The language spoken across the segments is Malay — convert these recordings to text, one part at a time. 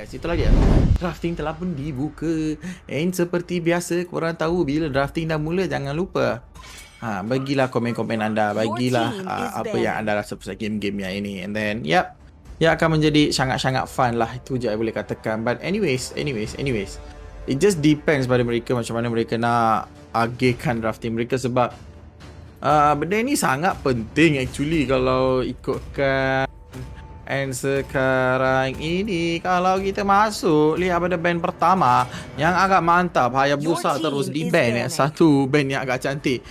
guys, itulah dia. Drafting telah pun dibuka. And seperti biasa, korang tahu bila drafting dah mula, jangan lupa bagilah komen-komen anda, bagilah apa yang anda rasa pasal game-game yang ini. And then, ia akan menjadi sangat-sangat fun lah. Itu je saya boleh katakan. But anyways, it just depends pada mereka macam mana mereka nak agihkan drafting mereka sebab benda ni sangat penting actually kalau ikutkan. And sekarang ini kalau kita masuk lihat pada band pertama yang agak mantap, Hayabusa terus di band. Satu band yang agak cantik.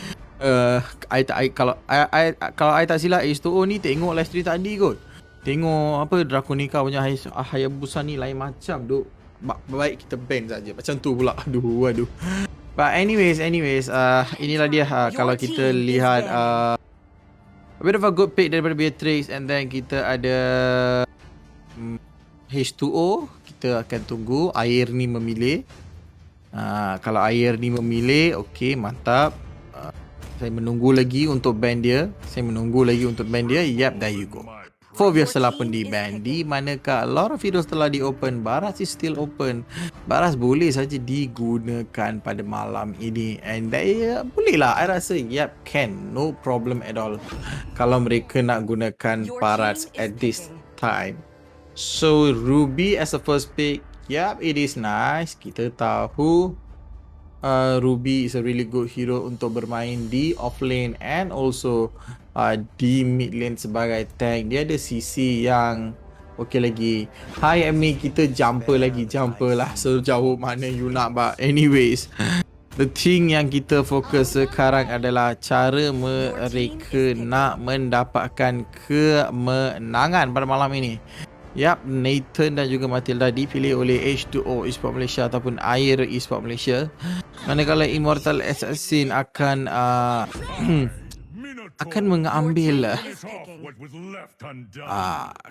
Kalau I tak silap H2O ni tengok live stream tadi kot. Tengok apa Draconica punya Hayabusa ni lain macam duk. Baik kita ban saja. Macam tu pula. Aduh. But anyways, inilah dia kalau kita lihat a bit of a good pick daripada Beatrix. And then kita ada H2O. Kita akan tunggu Air ni memilih. Kalau Air ni memilih, okay, mantap. Saya menunggu lagi untuk band dia. Yep, there you go. Phoveos telah pun di ban. Di manakah a lot of videos telah di open. Baras is still open. Baras boleh saja digunakan pada malam ini. And boleh lah. I rasa yep, can. No problem at all. Kalau mereka nak gunakan Baras at this time. So Ruby as a first pick. Yep, it is nice. Kita tahu Ruby is a really good hero untuk bermain di offlane and also di mid lane sebagai tank. Dia ada sisi yang okey lagi. High enemy kita jumper lah sejauh mana you nak. But anyways, the thing yang kita fokus sekarang adalah cara mereka nak mendapatkan kemenangan pada malam ini. Yap, Nathan dan juga Matilda dipilih oleh H2O Esports Malaysia ataupun Air Esports Malaysia. Manakala Immortal Assassin akan mengambil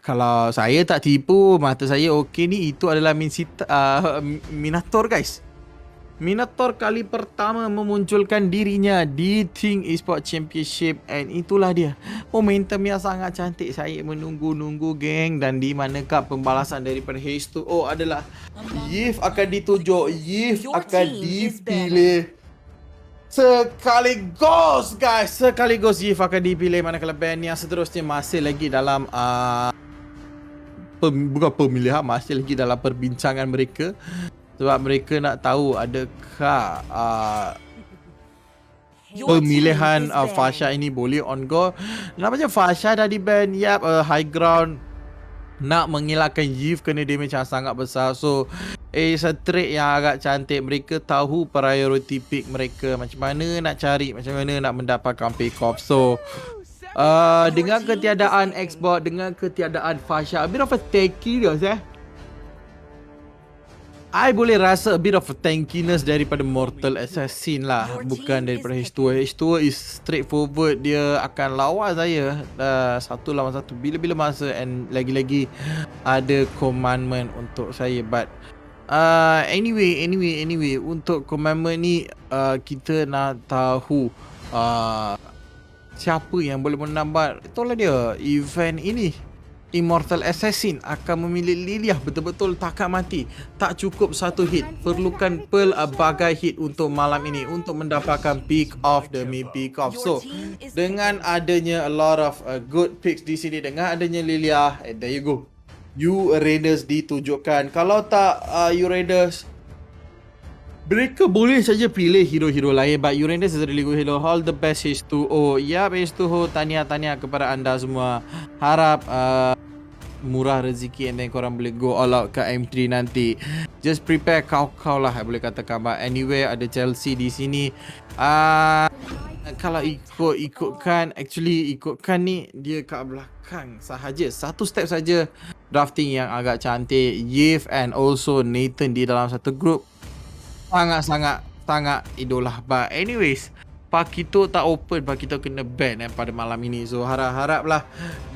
kalau saya tak tipu, mata saya okey ni, itu adalah Minotaur guys. Minotaur kali pertama memunculkan dirinya di Ting Esports Championship. And itulah dia momentum yang sangat cantik. Saya menunggu-nunggu geng. Dan di manakah pembalasan daripada H2O adalah Yif akan ditunjuk, Yif akan dipilih sekaligus guys. Sekaligus Yif akan dipilih. Manakala band yang seterusnya masih lagi dalam bukan pemilihan, masih lagi dalam perbincangan mereka. Sebab mereka nak tahu adakah pemilihan Fasha ini boleh on go. Namanya Fasha dah di ban. Yap, high ground nak mengelakkan Yif kena damage yang sangat besar. So it's a trade yang agak cantik. Mereka tahu priority pick mereka, macam mana nak cari, macam mana nak mendapatkan pick off. So dengan ketiadaan Xbox, dengan ketiadaan Fasha, a bit of a tanky dia I boleh rasa a bit of a tankiness daripada Mortal Assassin lah, bukan daripada H2O. H2O is straightforward, dia akan lawan saya satu lawan satu bila-bila masa. And lagi-lagi ada commandment untuk saya. But anyway, untuk commandment ni kita nak tahu siapa yang boleh menambah. Itulah dia, event ini Immortal Assassin akan memilih Liliah. Betul-betul takkan mati. Tak cukup satu hit, perlukan pelbagai hit untuk malam ini untuk mendapatkan pick off demi pick off. So dengan adanya a lot of good picks di sini, dengan adanya Liliah, there you go, You Raiders ditunjukkan. Kalau tak You Raiders, mereka boleh saja pilih hero-hero lain. But Uranus is a really good hero. All the best H2O. Yap, H2O, tahniah kepada anda semua. Harap murah rezeki and then korang boleh go all out ke M3 nanti. Just prepare kau-kau lah, boleh katakan. But anyway, ada Chelsea di sini. Kalau ikutkan ni, dia kat belakang sahaja. Satu step saja. Drafting yang agak cantik. Yif and also Nathan di dalam satu group. Sangat idola. But anyways, Pakito tak open, Pakito kena ban pada malam ini. So harap-haraplah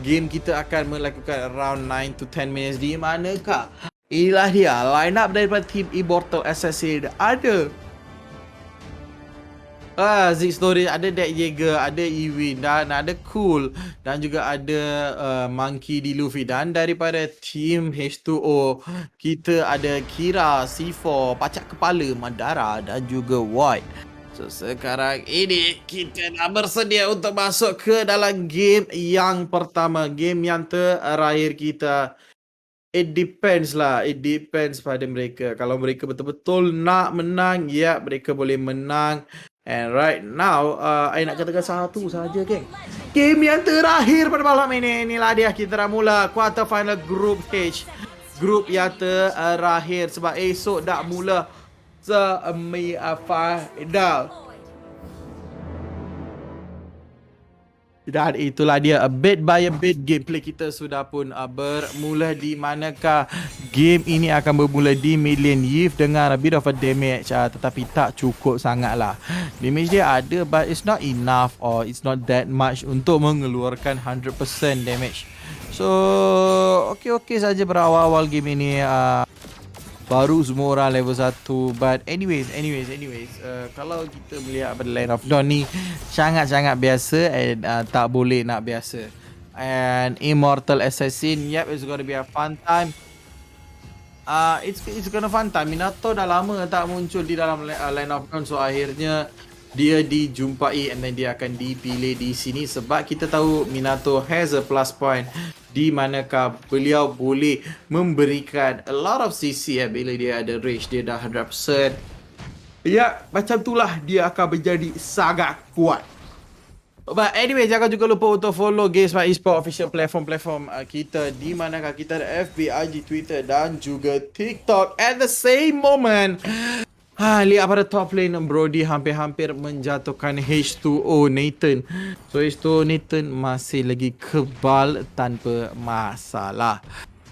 game kita akan melakukan around 9 to 10 minutes. Di manakah inilah dia line up daripada team Immortal Assassin. Ada Zik Story, ada Deck Jaeger, ada Ewin dan ada Cool dan juga ada Monkey D. Luffy. Dan daripada team H2O kita ada Kira, C4, Pacak Kepala, Madara dan juga White. So sekarang ini kita dah bersedia untuk masuk ke dalam game yang pertama, game yang terakhir kita. It depends lah. It depends pada mereka. Kalau mereka betul-betul nak menang, ya mereka boleh menang. And right now, I nak katakan satu saja, geng. Game yang terakhir pada malam ini. Inilah dia, kita dah mula quarter final Group H. Group yang terakhir. Sebab esok dah mula semi-final. Dan itulah dia, a bit by a bit gameplay kita sudah pun bermula, di manakah game ini akan bermula di Million Eve dengan a bit of a damage, tetapi tak cukup sangat lah. Damage dia ada but it's not enough or it's not that much untuk mengeluarkan 100% damage. So okay saja berawal-awal game ini. Baru semua orang level 1. But anyways, kalau kita melihat pada Land of Dawn ni sangat-sangat biasa and tak boleh nak biasa. And Immortal Assassin, yep, it's gonna be a fun time. It's gonna fun time. Minato dah lama tak muncul di dalam Land of Dawn, so akhirnya dia dijumpai and then dia akan dipilih di sini sebab kita tahu Minato has a plus point di manakah beliau boleh memberikan a lot of CC bila dia ada rage, dia dah 100%. Ya, macam itulah dia akan menjadi sangat kuat. But anyway, jangan juga lupa untuk follow GameSmart Esports official platform kita, di manakah kita ada FB, IG, Twitter dan juga TikTok. At the same moment, lihat pada top lane, Brody hampir-hampir menjatuhkan H2O Nathan. So H2O Nathan masih lagi kebal tanpa masalah.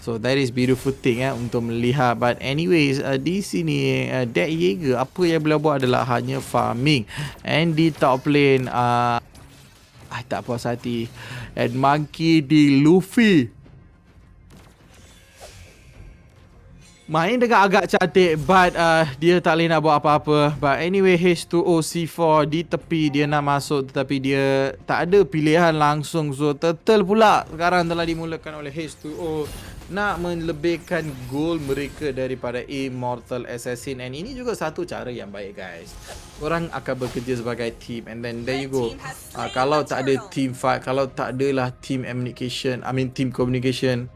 So that is beautiful thing untuk melihat. But anyways, di sini Deck Jaeger, apa yang beliau buat adalah hanya farming. And di top lane, tak puas hati. And Monkey D. Luffy main dengan agak cantik but dia tak boleh nak buat apa-apa. But anyway, H2O C4 di tepi, dia nak masuk tetapi dia tak ada pilihan langsung. So turtle pula sekarang telah dimulakan oleh H2O nak melebihkan goal mereka daripada Immortal Assassin. And ini juga satu cara yang baik, guys. Korang akan bekerja sebagai team and then there you go. Kalau tak ada team fight, kalau tak adalah team communication,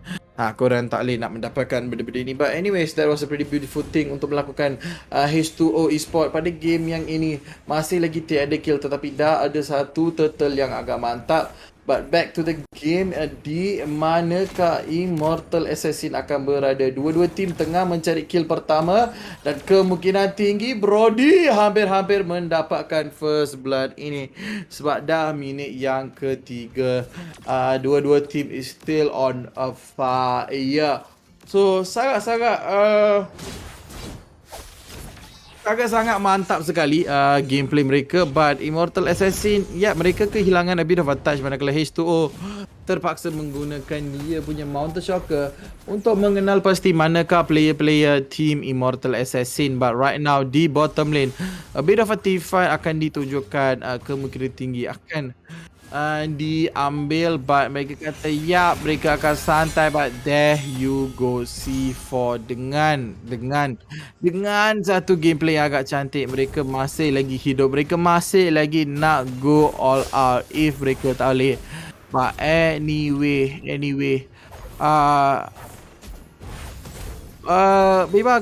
korang tak boleh nak mendapatkan benda-benda ini. But anyways, that was a pretty beautiful thing untuk melakukan H2O Esports pada game yang ini. Masih lagi tiada kill tetapi dah ada satu turtle yang agak mantap. But back to the game, di manakah Immortal Assassin akan berada. Dua-dua tim tengah mencari kill pertama dan kemungkinan tinggi Brody hampir-hampir mendapatkan first blood ini sebab dah minit yang ketiga. Dua-dua tim is still on a fire. So sangat mantap sekali gameplay mereka. But Immortal Assassin, mereka kehilangan a bit of a touch manakala H2O terpaksa menggunakan dia punya Mountain Shocker untuk mengenal pasti manakah player-player team Immortal Assassin. But right now di bottom lane, a bit of a team fight akan ditunjukkan, kemungkinan tinggi akan diambil. But mereka kata mereka akan santai. But there you go, C4 dengan satu gameplay yang agak cantik. Mereka masih lagi hidup, mereka masih lagi nak go all out if mereka tak boleh. But anyway,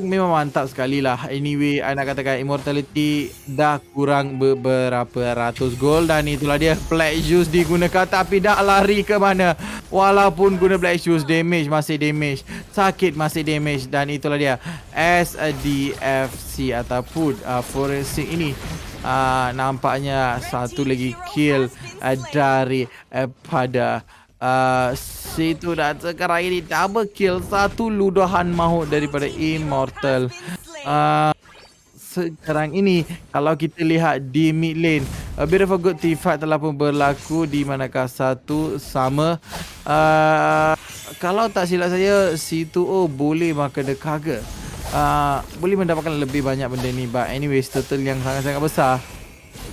memang mantap sekali lah. Anyway, I nak katakan Immortality dah kurang beberapa ratus gold. Dan itulah dia, Black Juice digunakan tapi dah lari ke mana. Walaupun guna Black Juice, damage masih damage, sakit masih damage. Dan itulah dia, SDFC ataupun Forensic ini nampaknya satu lagi kill daripada situ. Dan sekarang ini double kill, satu ludahan maut daripada Immortal. Sekarang ini kalau kita lihat di mid lane, a bit of a good team fight telah pun berlaku di manakah satu sama. Kalau tak silap saya, C2O boleh makan the cargo, boleh mendapatkan lebih banyak benda ni. But anyways, turtle yang sangat-sangat besar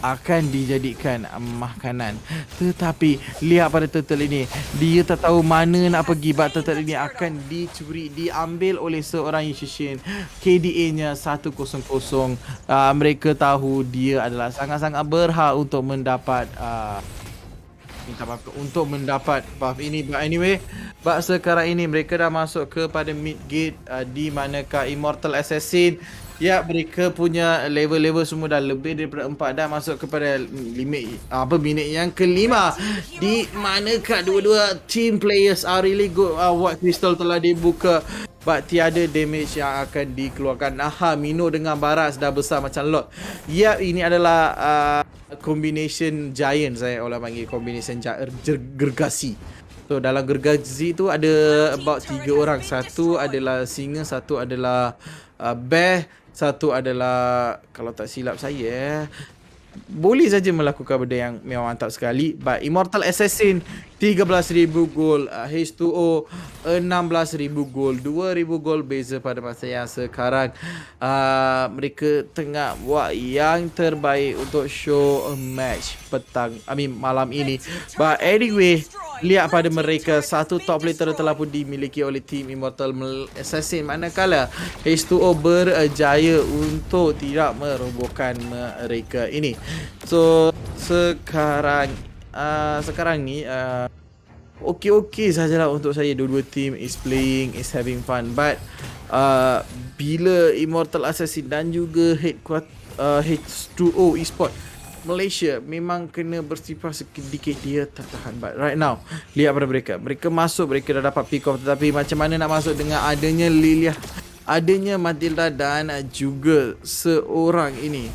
akan dijadikan makanan. Tetapi lihat pada turtle ini, dia tak tahu mana nak pergi. But turtle ini akan dicuri, diambil oleh seorang Yushishin. KDA-nya 100. Mereka tahu dia adalah sangat-sangat berhak untuk mendapat minta maaf untuk mendapat buff ini. But anyway, sekarang ini mereka dah masuk kepada mid gate, di manakah Immortal Assassin, ya, mereka punya level-level semua dah lebih daripada 4, dah masuk kepada limit minit yang kelima, di manakah dua-dua team players are really good. White Crystal telah dibuka, but tiada damage yang akan dikeluarkan. Mino dengan Baras dah besar macam lot. Ya, ini adalah combination giant, saya orang panggil combination gergasi. So dalam gergasi tu ada about 3 orang. Satu adalah singa, satu adalah bear, satu adalah, kalau tak silap saya, boleh saja melakukan benda yang memang mantap sekali. But Immortal Assassin 13,000 gold, H2O 16,000 gold, 2,000 gold beza pada masa yang sekarang. Mereka tengah buat yang terbaik untuk show match malam ini. But anyway, lihat pada mereka, satu top laner telah pun dimiliki oleh tim Immortal Assassin, manakala H2O berjaya untuk tidak merobohkan mereka ini. So sekarang ni okey sajalah untuk saya. Dua-dua team is playing, is having fun. But bila Immortal Assassin dan juga H2O Esport Malaysia memang kena bersifar sedikit, dia tak tahan. But right now, lihat pada mereka masuk, mereka dah dapat pick off. Tetapi macam mana nak masuk dengan adanya Lilia, adanya Matilda dan juga seorang ini.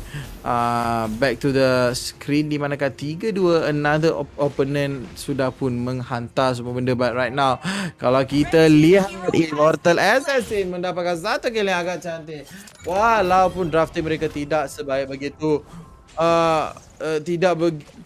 Back to the screen, di manakah 3-2 another opponent sudah pun menghantar semua benda. But right now, kalau kita lihat, Immortal Assassin mendapatkan satu kill yang agak cantik. Walaupun drafting mereka tidak sebaik begitu,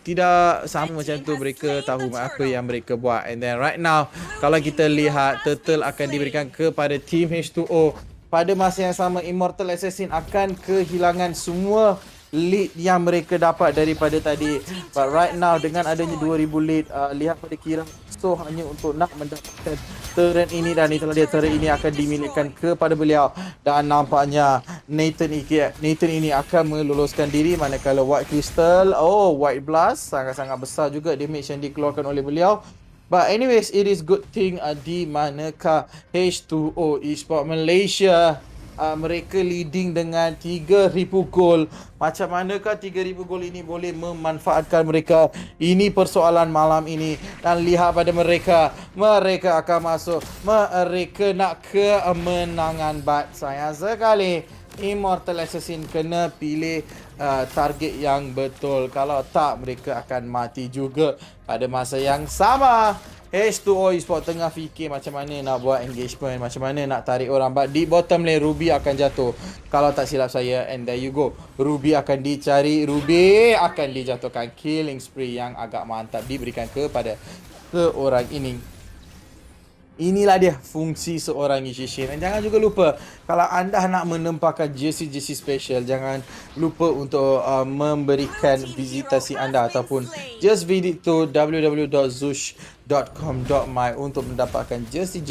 tidak sama macam tu, mereka tahu apa yang mereka buat. And then right now, kalau kita lihat, turtle akan diberikan kepada team H2O. Pada masa yang sama, Immortal Assassin akan kehilangan semua lead yang mereka dapat daripada tadi. But right now, dengan adanya 2000 lead, lihat pada kira so hanya untuk nak mendapatkan turret ini, dan itulah dia, turret ini akan dimiliki kepada beliau. Dan nampaknya Nathan ini akan meloloskan diri, manakala White Crystal, White Blast sangat-sangat besar juga damage yang dikeluarkan oleh beliau. But anyways, it is good thing di manakah H2O Esport Malaysia, mereka leading dengan 3,000 gol. Macam manakah 3,000 gol ini boleh memanfaatkan mereka? Ini persoalan malam ini. Dan lihat pada mereka akan masuk, mereka nak kemenangan. But sayang sekali, Immortal Assassin kena pilih target yang betul. Kalau tak, mereka akan mati juga. Pada masa yang sama, H2O Esport tengah fikir macam mana nak buat engagement, macam mana nak tarik orang. But di bottom lane, Ruby akan jatuh, kalau tak silap saya. And there you go, Ruby akan dicari, Ruby akan dijatuhkan. Killing spree yang agak mantap diberikan kepada seorang ini. Inilah dia fungsi seorang Yushishin. Dan jangan juga lupa, kalau anda nak menempahkan jersey special, jangan lupa untuk memberikan visitasi anda ataupun just visit to www.zush.com.my untuk mendapatkan jersey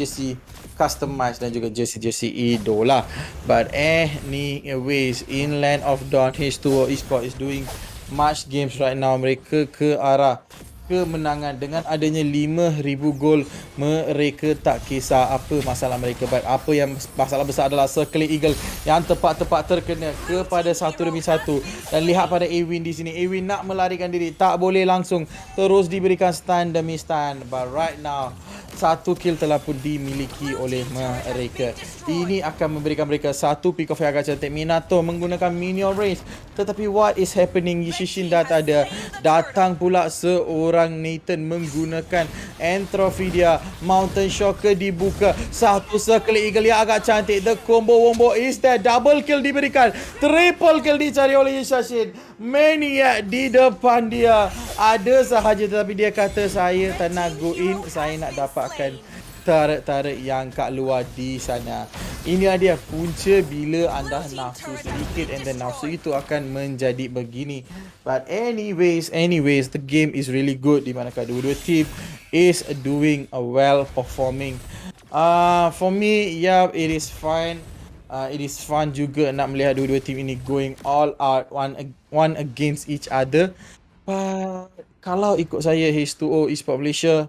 customized dan juga jersey idola. But anyways, in Land of Dawn, H2O Esport is doing much games right now. Mereka ke arah kemenangan dengan adanya 5,000 gol. Mereka tak kisah apa masalah mereka. Baik, apa yang masalah besar adalah Circle Eagle yang tepat terkena kepada 1 demi 1. Dan lihat pada Ewin di sini, Ewin nak melarikan diri, tak boleh langsung, terus diberikan stun demi stun. But right now, 1 kill telah pun dimiliki oleh mereka. Ini akan memberikan mereka 1 pick off yang agak cantik. Minato menggunakan minion range, tetapi what is happening? Yushishin dah tak ada. Datang pula seorang Nathan menggunakan Anthrophidia. Mountain Shocker dibuka, 1 Circle Eagle yang agak cantik. The combo wombo is there. Double kill diberikan, triple kill dicari oleh Yushishin. Maniac di depan dia ada sahaja, tetapi dia kata, saya tak nak go in, saya nak dapatkan tarik-tarik yang kat luar di sana. Ini dia punca bila anda nafsu sedikit and then nafsu itu akan menjadi begini. But anyways, the game is really good di manakah dua-dua team is doing a well performing. For me, yeah, it is fine. It is fun juga nak melihat dua-dua team ini going all out one against each other. But kalau ikut saya H2O Esports Malaysia,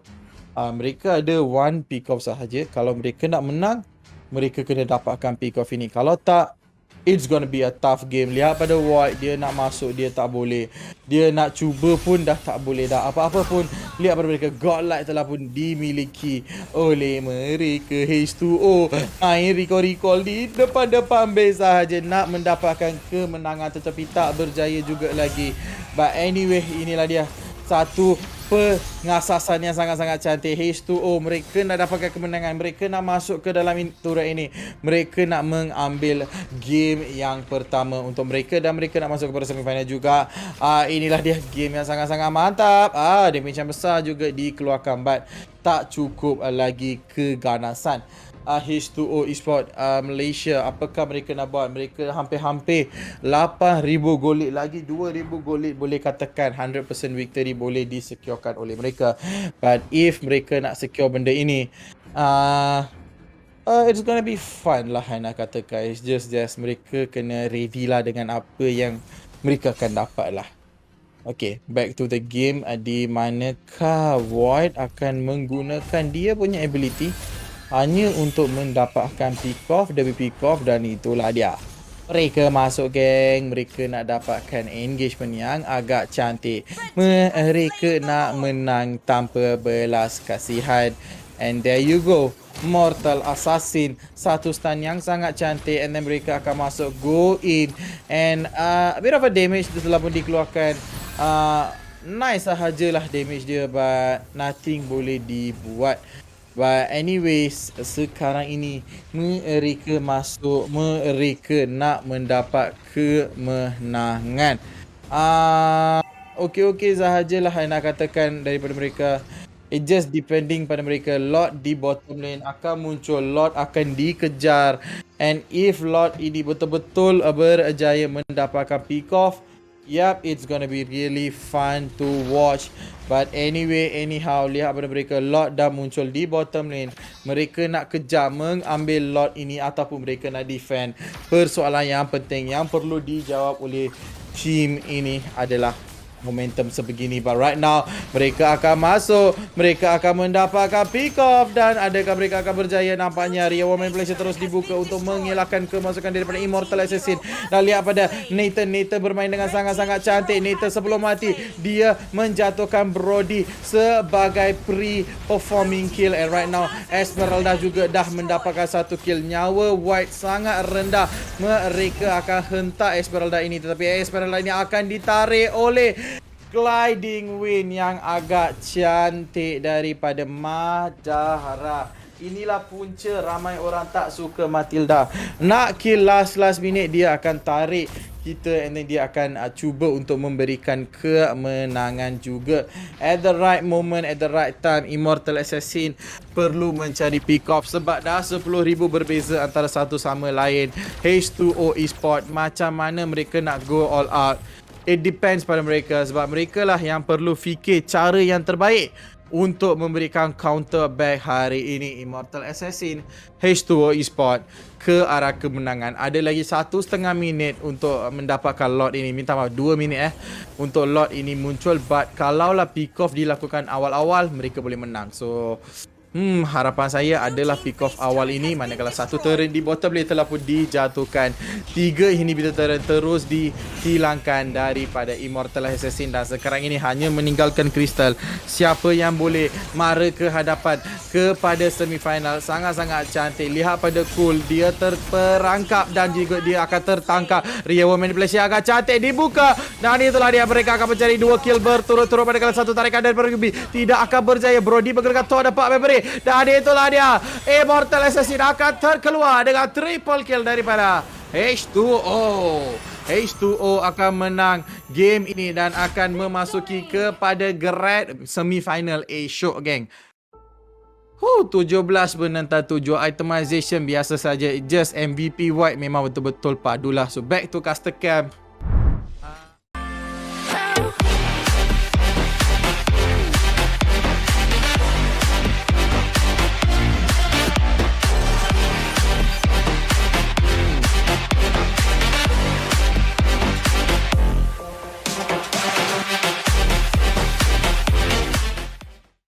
mereka ada one pick off sahaja. Kalau mereka nak menang, mereka kena dapatkan pick off ini. Kalau tak, it's gonna be a tough game. Lihat pada White, dia nak masuk, dia tak boleh. Dia nak cuba pun dah tak boleh dah. Apa-apa pun, lihat pada mereka, Godlike telah pun dimiliki oleh mereka. H2O main recall di depan-depan base sahaja nak mendapatkan kemenangan, tetapi tak berjaya juga lagi. But anyway, inilah dia satu pengasasan yang sangat-sangat cantik. H2O, mereka nak dapatkan kemenangan, mereka nak masuk ke dalam turret ini, mereka nak mengambil game yang pertama untuk mereka dan mereka nak masuk kepada semifinal juga. Inilah dia game yang sangat-sangat mantap. Damage yang besar juga dikeluarkan, but tak cukup lagi keganasan. H2O Esports Malaysia, apakah mereka nak buat? Mereka hampir-hampir 8,000 gold lagi 2,000 gold boleh katakan 100% victory boleh disecurekan oleh mereka. But if mereka nak secure benda ini, it's gonna be fun lah nak katakan. It's just mereka kena ready lah dengan apa yang mereka akan dapat lah. Okay, back to the game. Di manakah Void akan menggunakan dia punya ability hanya untuk mendapatkan pick off, demi pick off, dan itulah dia. Mereka masuk geng, mereka nak dapatkan engagement yang agak cantik. Mereka nak menang tanpa belas kasihan. And there you go, Mortal Assassin, satu stun yang sangat cantik, and then mereka akan masuk go in, and a bit of a damage telah pun dikeluarkan. Nice sahajalah damage dia, but nothing boleh dibuat. But anyways, sekarang ini mereka masuk, mereka nak mendapat kemenangan. Okay sahajalah nak katakan daripada mereka. It just depending pada mereka. Lord di bottom lane akan muncul, Lord akan dikejar, and if Lord ini betul-betul berjaya mendapatkan pick off, yup, it's gonna be really fun to watch. But anyway, anyhow, lihat pada mereka, Lord dah muncul di bottom lane. Mereka nak kejar mengambil Lord ini ataupun mereka nak defend. Persoalan yang penting yang perlu dijawab oleh team ini adalah momentum sebegini. But right now, mereka akan masuk, mereka akan mendapatkan pick off, dan adakah mereka akan berjaya? Nampaknya Ria Woman Malaysia terus dibuka untuk mengelakkan kemasukan daripada Immortal Assassin. Dan lihat pada Nathan bermain dengan sangat-sangat cantik. Nathan sebelum mati, dia menjatuhkan Brody sebagai pre-performing kill, and right now Esmeralda juga dah mendapatkan satu kill. Nyawa White sangat rendah, mereka akan hentak Esmeralda ini, tetapi Esmeralda ini akan ditarik oleh gliding win yang agak cantik daripada Madara. Inilah punca ramai orang tak suka Matilda. Nak kill last minute, dia akan tarik kita, and then dia akan cuba untuk memberikan kemenangan juga. At the right moment, at the right time, Immortal Assassin perlu mencari pick off sebab dah 10,000 berbeza antara satu sama lain. H2O Esports, macam mana mereka nak go all out? It depends pada mereka, sebab mereka lah yang perlu fikir cara yang terbaik untuk memberikan counter back hari ini. Immortal Assassin, H2O Esports ke arah kemenangan. Ada lagi 1,5 minit untuk mendapatkan lot ini. Minta maaf, 2 minit untuk lot ini muncul. But kalaulah pick off dilakukan awal-awal, mereka boleh menang. So harapan saya adalah pick off awal ini, manakala satu turret di bottom lane telah pun dijatuhkan. 3 inhibitor turret terus dihilangkan daripada Immortal Assassin, dan sekarang ini hanya meninggalkan Crystal. Siapa yang boleh mara ke hadapan kepada semifinal? Sangat-sangat cantik. Lihat pada Cool, dia terperangkap dan juga dia akan tertangkap. Ria Woman Malaysia agak cantik dibuka, dan itulah dia, mereka akan mencari 2 kill berturut-turut pada kala satu tarikan dan bergebi. Tidak akan berjaya. Brody bergerak top dapat memory. Dan itulah dia, Immortal Assassin akan terkeluar dengan triple kill daripada H2O. H2O akan menang game ini dan akan memasuki kepada grade semifinal A-Shock, geng. Oh, 17 penentang 7 itemization biasa saja. Just MVP white memang betul-betul padulah. So back to custom camp.